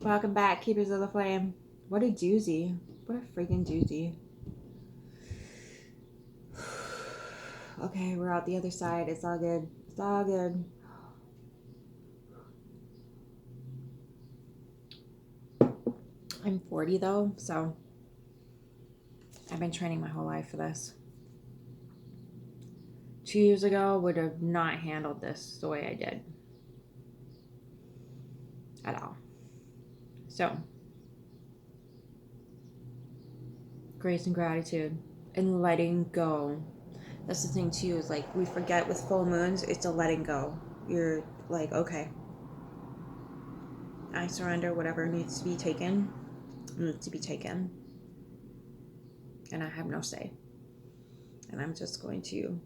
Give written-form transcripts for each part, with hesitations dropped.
Welcome back, Keepers of the Flame. What a doozy. What a freaking doozy. Okay, we're out the other side. It's all good. It's all good. I'm 40 though, so I've been training my whole life for this. 2 years ago, would have not handled this the way I did. At all. So, grace and gratitude and letting go. That's the thing too, is like we forget with full moons, it's a letting go. You're like, okay, I surrender. Whatever needs to be taken, needs to be taken. And I have no say. And I'm just going to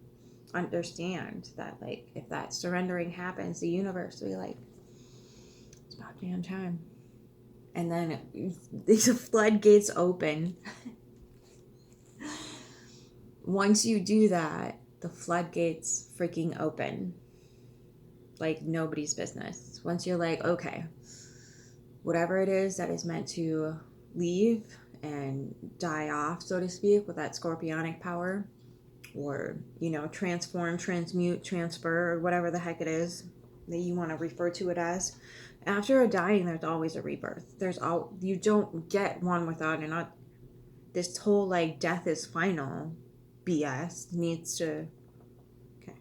understand that, like, if that surrendering happens, the universe will be like, it's about damn time. And then these floodgates open. Once you do that, the floodgates freaking open like nobody's business. Once you're like, okay, whatever it is that is meant to leave and die off, so to speak, with that scorpionic power, or, you know, transform, transmute, transfer, or whatever the heck it is that you want to refer to it as. After a dying, there's always a rebirth. You don't get one without another. This whole like death is final BS needs to. Okay,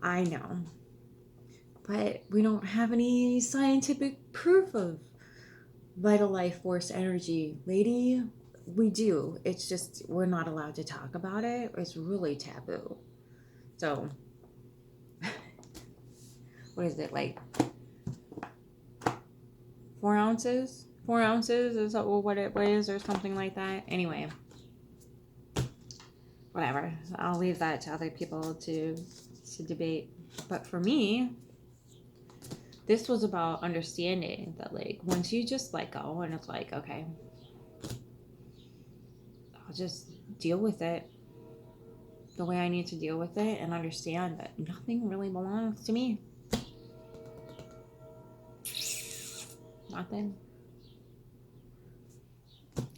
I know, but we don't have any scientific proof of vital life force energy, lady. We do. It's just we're not allowed to talk about it. It's really taboo. So, what is it, like 4 ounces? 4 ounces is what it weighs or something like that. Anyway, whatever. I'll leave that to other people to debate. But for me, this was about understanding that, like, once you just let go and it's like, okay, I'll just deal with it the way I need to deal with it and understand that nothing really belongs to me. Nothing.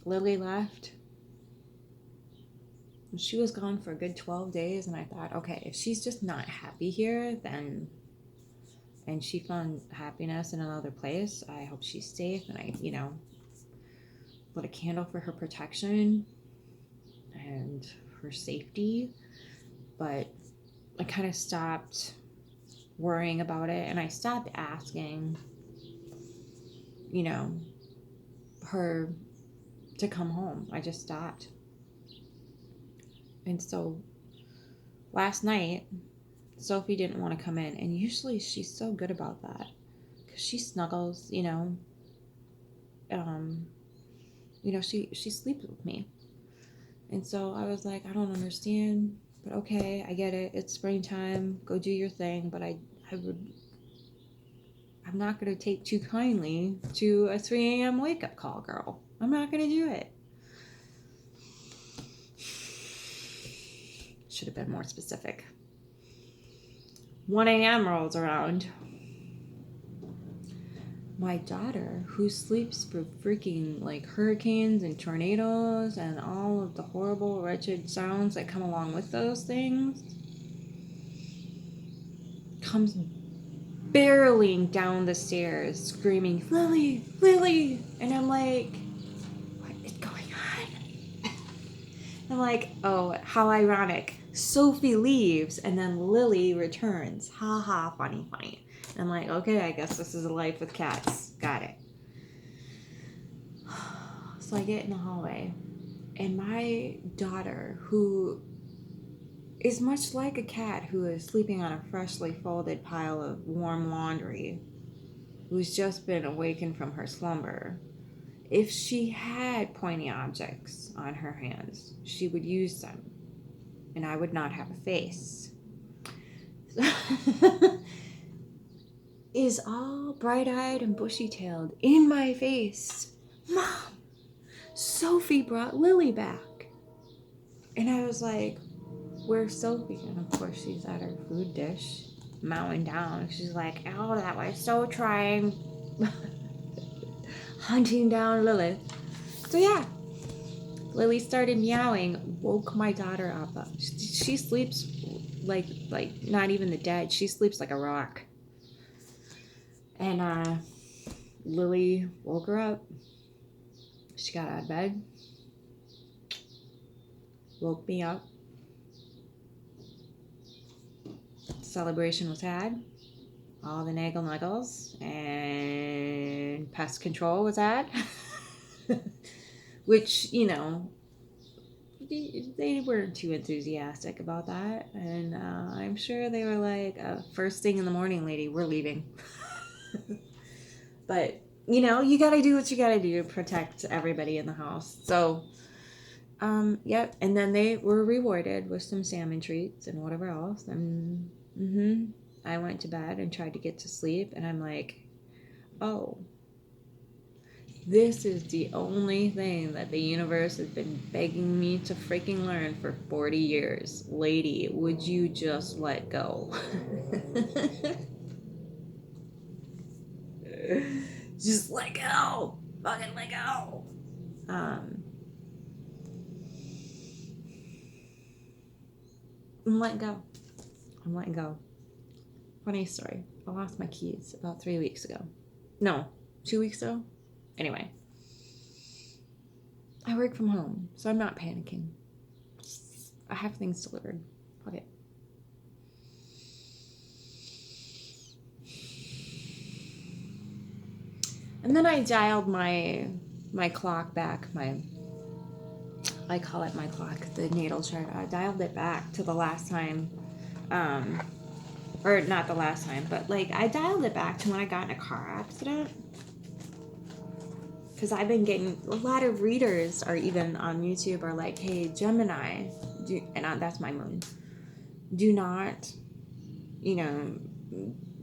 Lily left. She was gone for a good 12 days, and I thought, okay, if she's just not happy here, then, and she found happiness in another place, I hope she's safe, and I, lit a candle for her protection and her safety. But I kind of stopped worrying about it, and I stopped asking, her to come home. I just stopped. And so last night, Sophie didn't want to come in, and usually she's so good about that because she snuggles, she sleeps with me. And so I was like, I don't understand, but okay, I get it. It's springtime. Go do your thing. But I'm not going to take too kindly to a 3 a.m. wake up call, girl. I'm not going to do it. Should have been more specific. 1 a.m. rolls around. My daughter, who sleeps through freaking like hurricanes and tornadoes and all of the horrible, wretched sounds that come along with those things, comes barreling down the stairs screaming, Lily, Lily! And I'm like, what is going on? I'm like, oh, how ironic. Sophie leaves and then Lily returns. Ha ha, funny, funny. And I'm like, okay, I guess this is a life with cats. Got it. So I get in the hallway, and my daughter, who is much like a cat who is sleeping on a freshly folded pile of warm laundry, who's just been awakened from her slumber, if she had pointy objects on her hands, she would use them, and I would not have a face. Is all bright-eyed and bushy-tailed in my face. Mom, Sophie brought Lily back. And I was like, where's Sophie? And of course she's at her food dish, mowing down. She's like, oh, that was so trying. hunting down Lilith. So yeah, Lily started meowing, woke my daughter up. She sleeps like not even the dead. She sleeps like a rock. And Lily woke her up. She got out of bed, woke me up. Celebration was had. All the naggle nuggles and pest control was had. Which, you know, they weren't too enthusiastic about that. And I'm sure they were like, first thing in the morning, lady, we're leaving. But, you know, you got to do what you got to do to protect everybody in the house. So, yep. And then they were rewarded with some salmon treats and whatever else. And I went to bed and tried to get to sleep. And I'm like, oh, this is the only thing that the universe has been begging me to freaking learn for 40 years. Lady, would you just let go? Just let go. Fucking let go. I'm letting go. I'm letting go. Funny story. I lost my keys about 3 weeks ago. No, 2 weeks ago. Anyway. I work from home, so I'm not panicking. I have things delivered. Fuck it. And then I dialed my clock back. I call it my clock, the natal chart. I dialed it back to the last time, or not the last time, but like I dialed it back to when I got in a car accident. Because I've been getting a lot of readers, or even on YouTube, are like, hey, Gemini, that's my moon, do not, you know,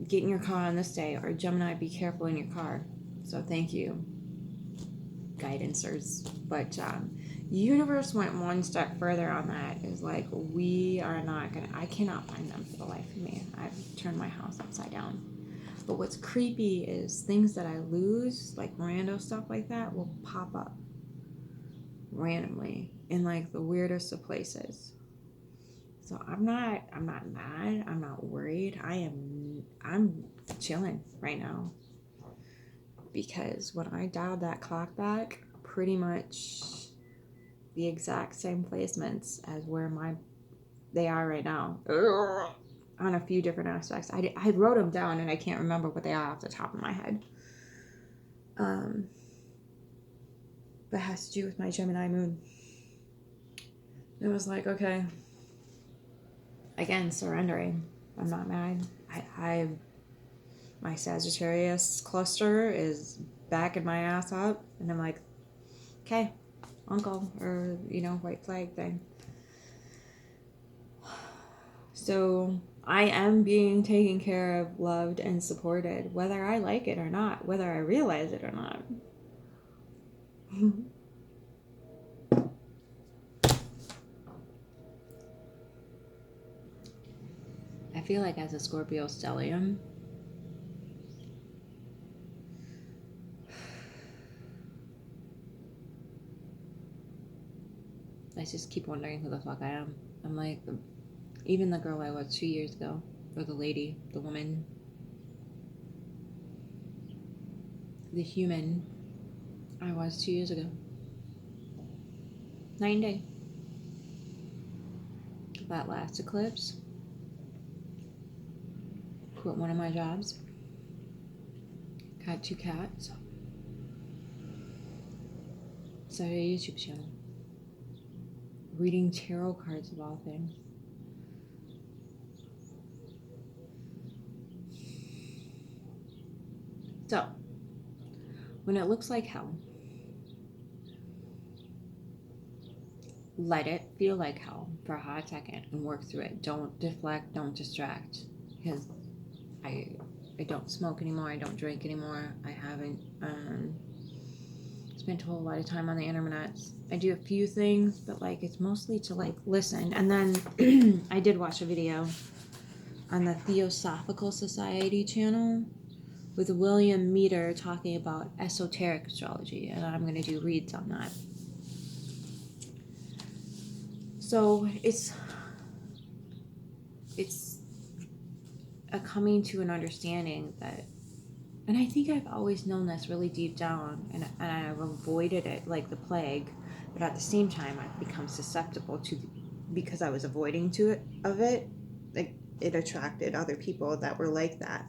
get in your car on this day, or Gemini, be careful in your car. So thank you, guidancers. But universe went one step further on that. Is like, we are not gonna, I cannot find them for the life of me. I've turned my house upside down. But what's creepy is things that I lose, like rando stuff like that, will pop up randomly in like the weirdest of places. So I'm not mad. I'm not worried. I'm chilling right now. Because when I dialed that clock back, pretty much the exact same placements as where they are right now. On a few different aspects. I wrote them down and I can't remember what they are off the top of my head. But it has to do with my Gemini moon. It was like, okay. Again, surrendering. I'm not mad. My Sagittarius cluster is backing my ass up. And I'm like, okay, uncle, or, you know, white flag thing. So I am being taken care of, loved, and supported, whether I like it or not, whether I realize it or not. I feel like as a Scorpio stellium, I just keep wondering who the fuck I am. I'm like, even the girl I was 2 years ago, or the lady, the woman, the human I was 2 years ago. 9 day. That last eclipse, quit one of my jobs, got 2 cats, started a YouTube channel, reading tarot cards of all things. So, when it looks like hell, let it feel like hell for a hot second and work through it. Don't deflect, don't distract. Because I don't smoke anymore, I don't drink anymore, I haven't spent a whole lot of time on the internet. I do a few things, but like it's mostly to like listen. And then I did watch a video on the Theosophical Society channel with William Meter talking about esoteric astrology, and I'm going to do reads on that. So it's a coming to an understanding that, and I think I've always known this really deep down, and I've avoided it like the plague, but at the same time I've become susceptible to, because I was avoiding of it, like it attracted other people that were like that.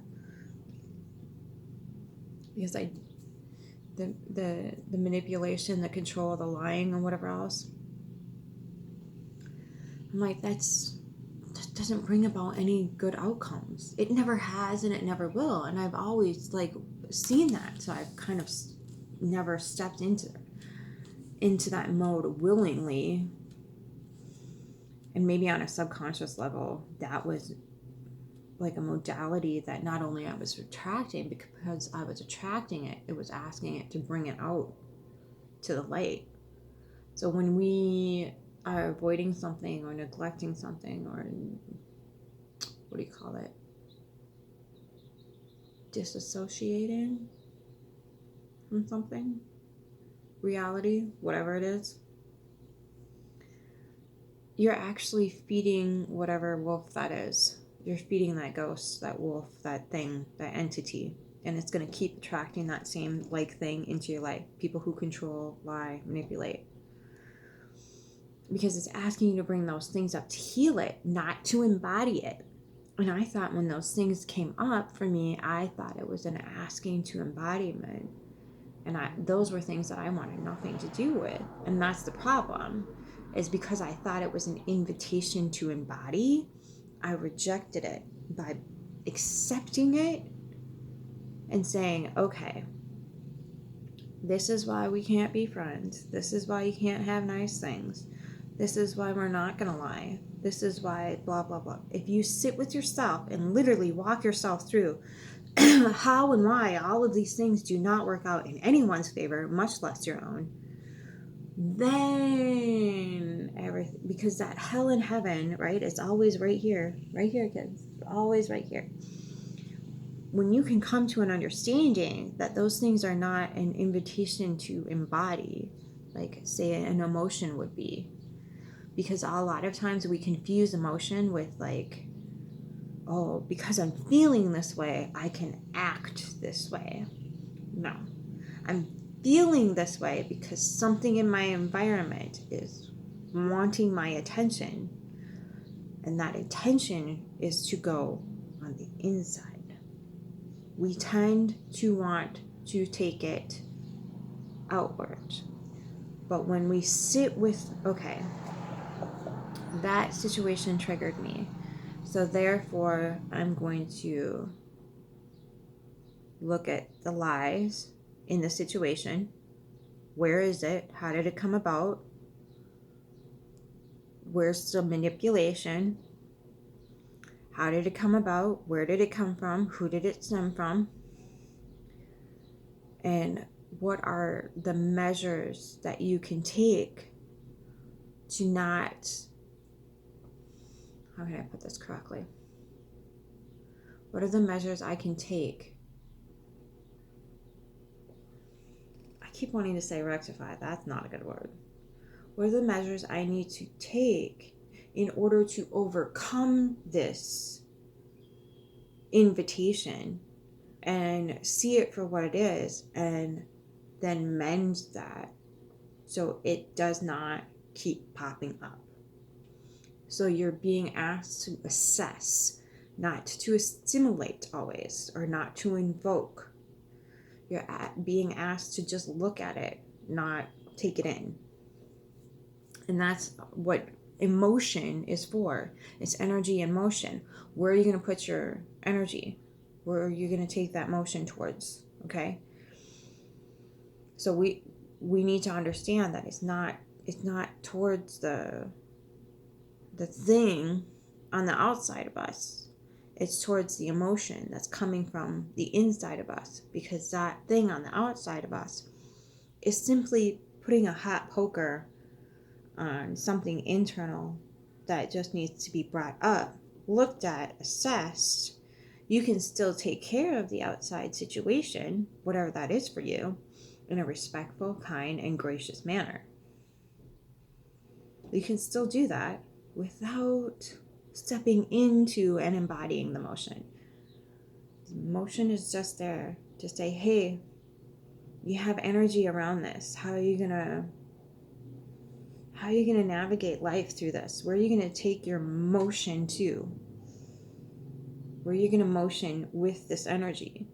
Because the manipulation, the control, the lying, and whatever else. I'm like, that doesn't bring about any good outcomes. It never has, and it never will. And I've always like seen that, so I've kind of never stepped into that mode willingly. And maybe on a subconscious level, that was like a modality that not only I was attracting, because I was attracting it, it was asking it to bring it out to the light. So when we are avoiding something or neglecting something, or what do you call it? Disassociating from something, reality, whatever it is, you're actually feeding whatever wolf that is. You're feeding that ghost, that wolf, that thing, that entity, and it's going to keep attracting that same like thing into your life. People who control, lie, manipulate. Because it's asking you to bring those things up to heal it, not to embody it. And I thought when those things came up for me, I thought it was an asking to embodiment. And those were things that I wanted nothing to do with. And that's the problem, is because I thought it was an invitation to embody, I rejected it by accepting it and saying, okay, this is why we can't be friends. This is why you can't have nice things. This is why we're not going to lie. This is why blah, blah, blah. If you sit with yourself and literally walk yourself through how and why all of these things do not work out in anyone's favor, much less your own, then everything, because that hell and heaven, right, it's always right here, kids, always right here. When you can come to an understanding that those things are not an invitation to embody, like say an emotion would be, because a lot of times we confuse emotion with like, oh, because I'm feeling this way, I can act this way. No, I'm feeling this way because something in my environment is wanting my attention, and that attention is to go on the inside. We tend to want to take it outward, but when we sit with, okay, that situation triggered me, so therefore I'm going to look at the lies in the situation. Where is it? How did it come about? Where's the manipulation? How did it come about? Where did it come from? Who did it stem from? And what are the measures that you can take to not, how can I put this correctly? What are the measures I can take? I keep wanting to say rectify. That's not a good word. What are the measures I need to take in order to overcome this invitation and see it for what it is, and then mend that so it does not keep popping up? So you're being asked to assess, not to assimilate always, or not to invoke. You're being asked to just look at it, not take it in. And that's what emotion is for. It's energy and motion. Where are you going to put your energy? Where are you going to take that motion towards? Okay? So we need to understand that it's not towards the thing on the outside of us. It's towards the emotion that's coming from the inside of us, because that thing on the outside of us is simply putting a hot poker on something internal that just needs to be brought up, looked at, assessed, you can still take care of the outside situation, whatever that is for you, in a respectful, kind, and gracious manner. You can still do that without stepping into and embodying the motion. The motion is just there to say, hey, you have energy around this. How are you gonna navigate life through this? Where are you gonna take your motion to? Where are you gonna motion with this energy?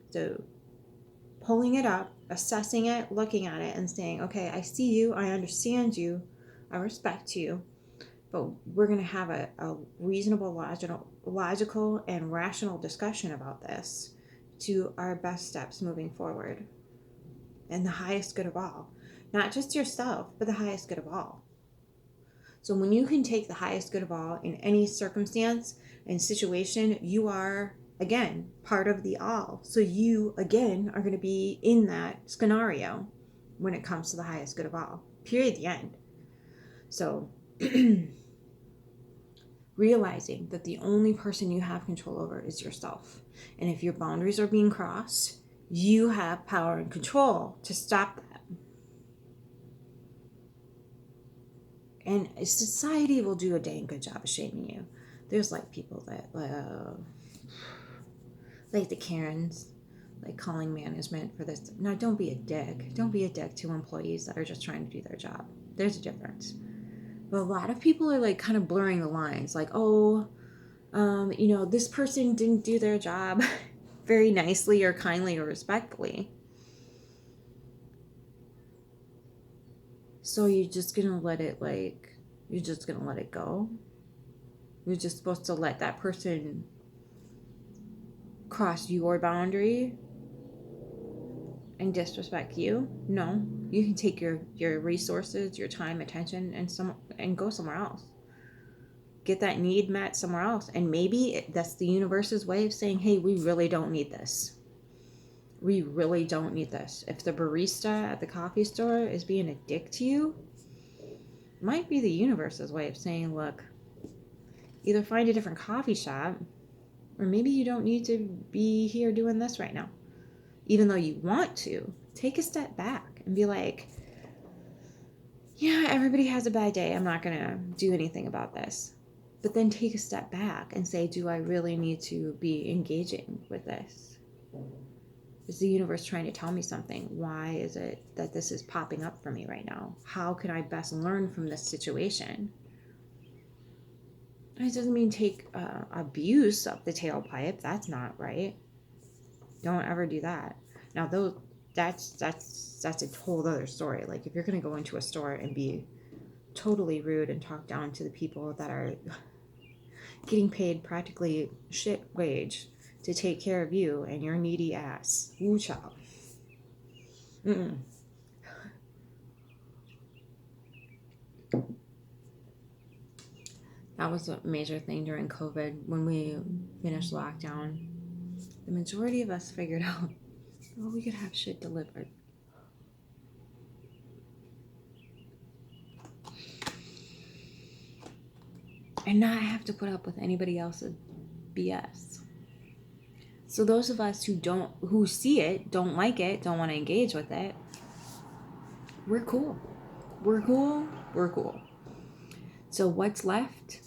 So pulling it up, assessing it, looking at it, and saying, okay, I see you, I understand you, I respect you, but we're going to have a reasonable, logical, and rational discussion about this to our best steps moving forward. And the highest good of all. Not just yourself, but the highest good of all. So when you can take the highest good of all in any circumstance and situation, you are, again, part of the all. So you, again, are going to be in that scenario when it comes to the highest good of all. Period. The end. So realizing that the only person you have control over is yourself. And if your boundaries are being crossed, you have power and control to stop that. And society will do a dang good job of shaming you. There's like people that, like the Karens, like calling management for this. No, don't be a dick. Don't be a dick to employees that are just trying to do their job. There's a difference. But a lot of people are like kind of blurring the lines. Like, this person didn't do their job very nicely or kindly or respectfully. So you're just going to let it go? You're just supposed to let that person cross your boundary and disrespect you? No. You can take your resources, your time, attention, and go somewhere else. Get that need met somewhere else. And maybe that's the universe's way of saying, hey, we really don't need this. We really don't need this. If the barista at the coffee store is being a dick to you, it might be the universe's way of saying, look, either find a different coffee shop, or maybe you don't need to be here doing this right now. Even though you want to, take a step back and be like, yeah, everybody has a bad day. I'm not going to do anything about this. But then take a step back and say, do I really need to be engaging with this? Is the universe trying to tell me something? Why is it that this is popping up for me right now? How can I best learn from this situation? It doesn't mean take abuse up the tailpipe. That's not right. Don't ever do that. Now, that's a whole other story. Like, if you're going to go into a store and be totally rude and talk down to the people that are getting paid practically shit wage to take care of you and your needy ass. Woo child. That was a major thing during COVID when we finished lockdown. The majority of us figured out, oh, we could have shit delivered. And not have to put up with anybody else's BS. So those of us who see it, don't like it, don't want to engage with it, we're cool. We're cool. So what's left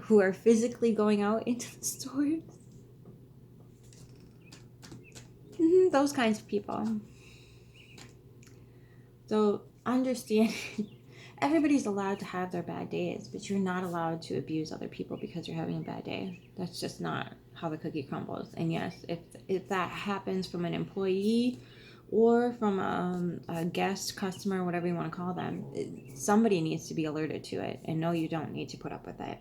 who are physically going out into the stores? Those kinds of people. So understand, everybody's allowed to have their bad days, but you're not allowed to abuse other people because you're having a bad day. That's just not how the cookie crumbles. And yes, if that happens from an employee or from a guest, customer, whatever you want to call them, somebody needs to be alerted to it. And no, you don't need to put up with it.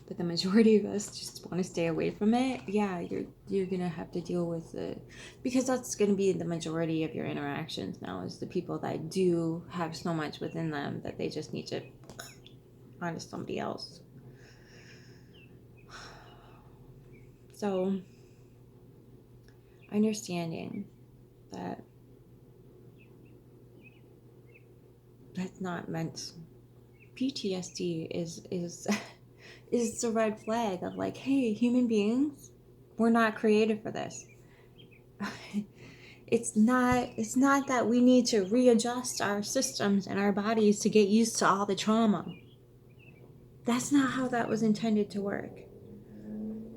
But the majority of us just want to stay away from it. Yeah, you're going to have to deal with it. Because that's going to be the majority of your interactions now, is the people that do have so much within them that they just need to onto somebody else. So, understanding that that's not meant. PTSD is is the red flag of like, hey, human beings, we're not created for this. It's not that we need to readjust our systems and our bodies to get used to all the trauma. That's not how that was intended to work.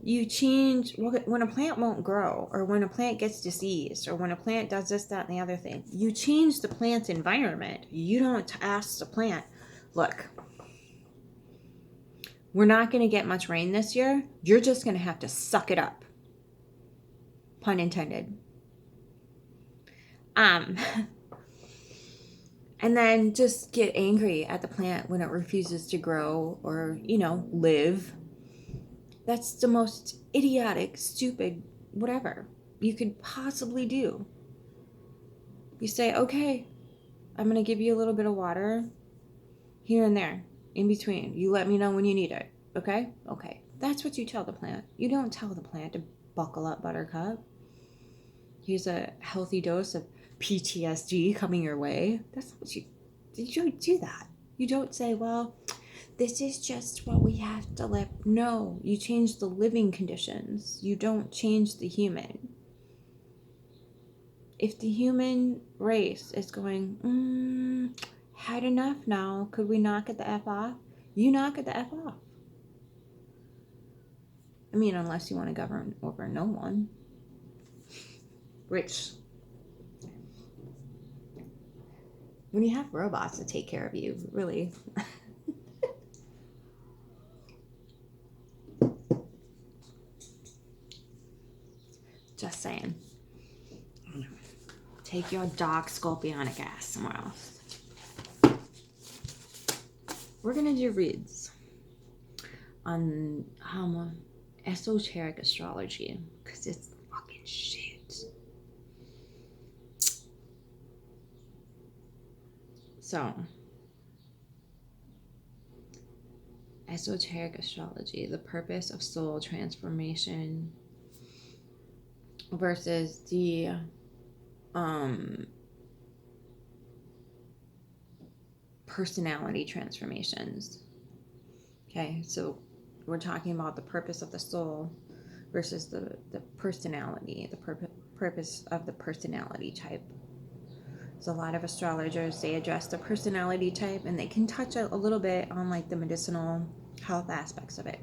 You change when a plant won't grow, or when a plant gets diseased, or when a plant does this, that, and the other thing. You change the plant's environment. You don't ask the plant, look, we're not going to get much rain this year. You're just going to have to suck it up. Pun intended. And then just get angry at the plant when it refuses to grow or, live. That's the most idiotic, stupid, whatever you could possibly do. You say, okay, I'm going to give you a little bit of water here and there, in between. You let me know when you need it, okay? Okay. That's what you tell the plant. You don't tell the plant to buckle up, buttercup. Here's a healthy dose of PTSD coming your way. That's what you don't do that. You don't say, well, this is just what we have to live. No, you change the living conditions. You don't change the human. If the human race is going, had enough now, could we knock it the F off? You knock it the F off. I mean, unless you want to govern over no one. Which, when you have robots to take care of you, really. Just saying. Take your dark scorpionic ass somewhere else. We're going to do reads on esoteric astrology, because it's fucking shit. So, esoteric astrology, the purpose of soul transformation versus the personality transformations. Okay, so we're talking about the purpose of the soul versus the personality, the purpose of the personality type. So a lot of astrologers, they address the personality type, and they can touch a little bit on like the medicinal health aspects of it.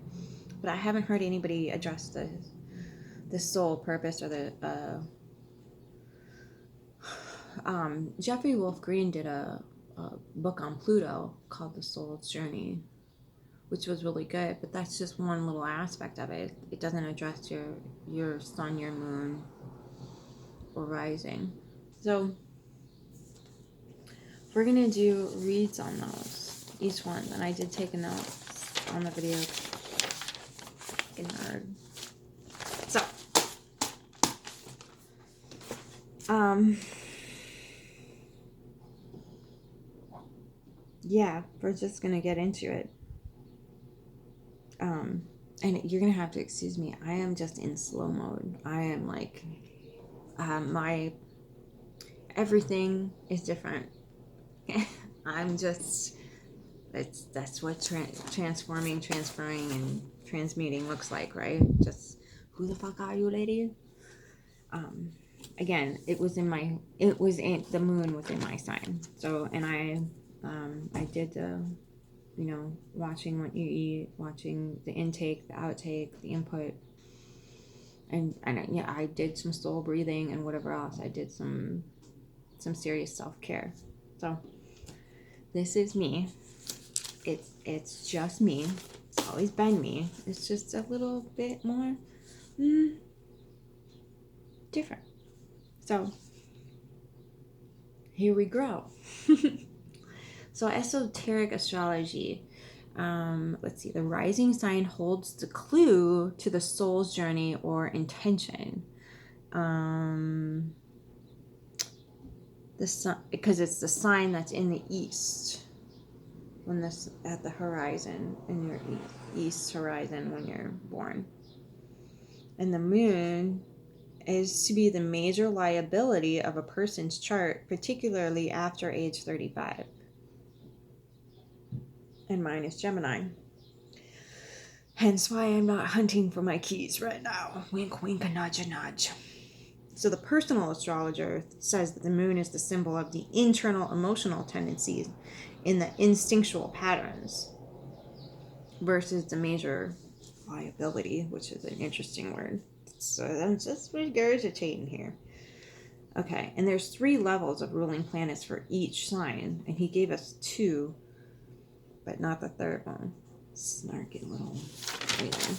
But I haven't heard anybody address the soul purpose or the Jeffrey Wolf Green did a book on Pluto called The Soul's Journey, which was really good, but that's just one little aspect of it. It doesn't address your sun, your moon, or rising. So we're gonna do reads on those, each one, and I did take a note on the video. Fucking nerd. So yeah, we're just gonna get into it. And you're gonna have to excuse me. I am just in slow mode. I am like, my everything is different. I'm just, that's what transforming, transferring, and transmuting looks like, right? Just, who the fuck are you, lady? Again, it was in the moon was in my sign. So, and I did the, watching what you eat, watching the intake, the outtake, the input, and I did some soul breathing and whatever else. I did some serious self-care. So this is me. It's just me. It's always been me. It's just a little bit more different. So here we grow. So esoteric astrology, let's see, the rising sign holds the clue to the soul's journey or intention. The sun, because it's the sign that's in the east, when this at the horizon, in your east horizon when you're born. And the moon is to be the major liability of a person's chart, particularly after age 35. And mine is Gemini. Hence why I'm not hunting for my keys right now. Wink, wink, a nudge, a nudge. So the personal astrologer says that the moon is the symbol of the internal emotional tendencies in the instinctual patterns versus the major liability, which is an interesting word. So I'm just regurgitating here. Okay, and there's 3 levels of ruling planets for each sign, and he gave us 2, but not the 3rd one. Snarky little alien.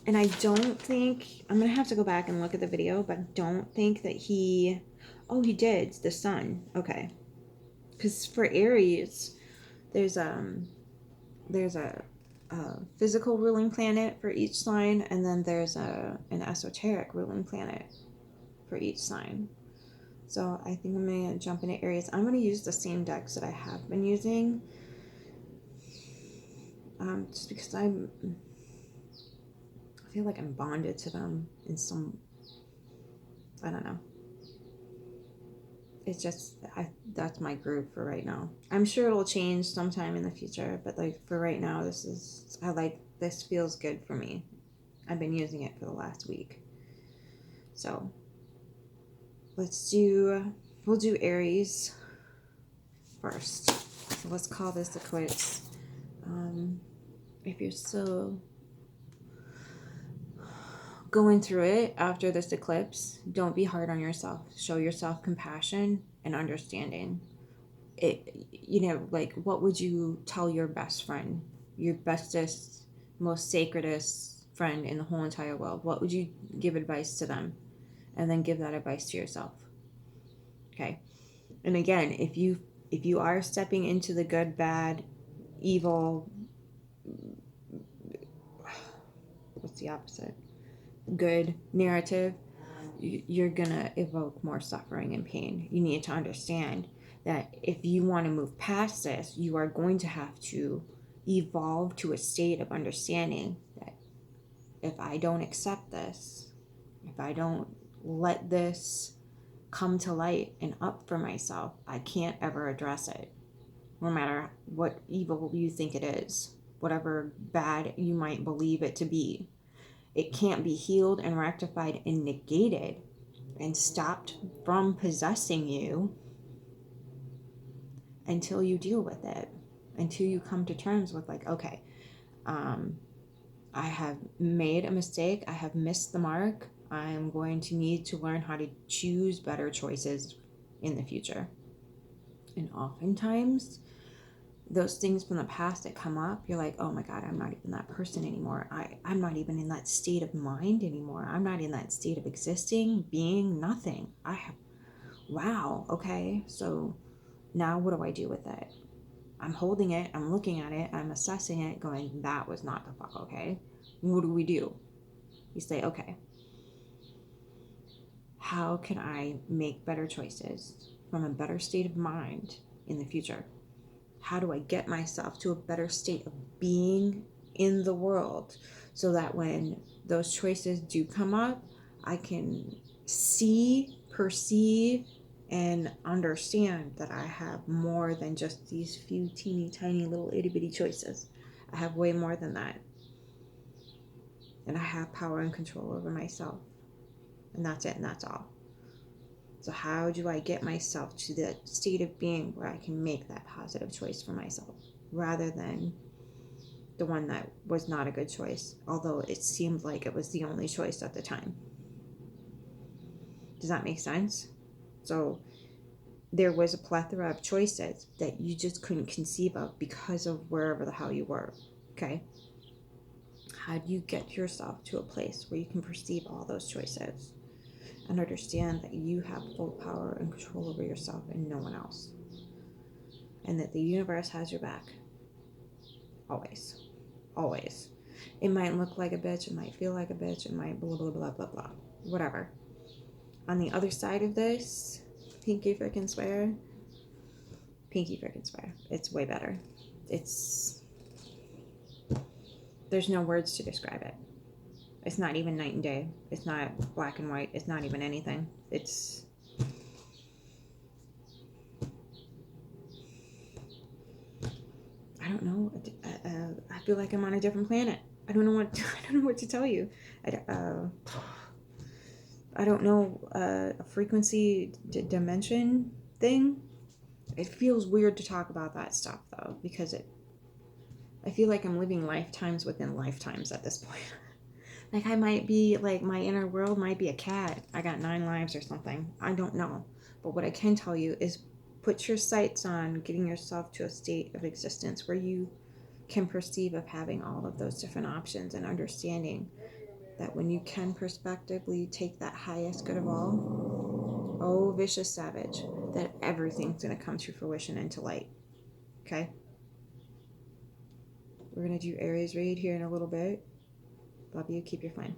And I don't think, I'm going to have to go back and look at the video, but I don't think that he did, the sun. Okay. Because for Aries, there's a physical ruling planet for each sign, and then there's an esoteric ruling planet for each sign. So I think I'm going to jump into Aries. I'm going to use the same decks that I have been using. Just because I feel like I'm bonded to them in some, I don't know. It's just, that's my group for right now. I'm sure it'll change sometime in the future, but like for right now, this feels good for me. I've been using it for the last week. So we'll do Aries first. So let's call this the quits. If you're still going through it after this eclipse, don't be hard on yourself. Show yourself compassion and understanding. Like, what would you tell your best friend, your bestest, most sacredest friend in the whole entire world? What would you give advice to them? And then give that advice to yourself. Okay. And again, if you are stepping into the good, bad, evil, what's the opposite? Good narrative, you're gonna evoke more suffering and pain. You need to understand that if you want to move past this, you are going to have to evolve to a state of understanding that if I don't accept this, if I don't let this come to light and up for myself, I can't ever address it. No matter what evil you think it is, whatever bad you might believe it to be, it can't be healed and rectified and negated and stopped from possessing you until you deal with it, until you come to terms with like, okay, I have made a mistake, I have missed the mark, I'm going to need to learn how to choose better choices in the future. And oftentimes those things from the past that come up, you're like, oh my God, I'm not even that person anymore. I'm not even in that state of mind anymore. I'm not in that state of existing, being, nothing. Wow, okay, so now what do I do with it? I'm holding it, I'm looking at it, I'm assessing it, going, that was not the fuck okay. What do? You say, okay, how can I make better choices from a better state of mind in the future? How do I get myself to a better state of being in the world so that when those choices do come up, I can see, perceive, and understand that I have more than just these few teeny tiny little itty bitty choices. I have way more than that. And I have power and control over myself. And that's it, and that's all. So how do I get myself to the state of being where I can make that positive choice for myself rather than the one that was not a good choice, although it seemed like it was the only choice at the time? Does that make sense? So there was a plethora of choices that you just couldn't conceive of because of wherever the hell you were. Okay? How do you get yourself to a place where you can perceive all those choices and understand that you have full power and control over yourself and no one else? And that the universe has your back. Always. Always. It might look like a bitch, it might feel like a bitch, it might blah, blah, blah, blah, blah. Whatever. On the other side of this, pinky frickin' swear. It's way better. There's no words to describe it. It's not even night and day. It's not black and white. It's not even anything. It's... I don't know. I I feel like I'm on a different planet. I don't know what I don't know what to tell you. I don't know a frequency dimension thing. It feels weird to talk about that stuff though, because I feel like I'm living lifetimes within lifetimes at this point. Like I might be like my inner world might be a cat. I got 9 lives or something. I don't know. But what I can tell you is put your sights on getting yourself to a state of existence where you can perceive of having all of those different options and understanding that when you can prospectively take that highest good of all, oh vicious savage, that everything's going to come to fruition and to light. Okay? We're going to do Aries read here in a little bit. Love you. Keep your flame.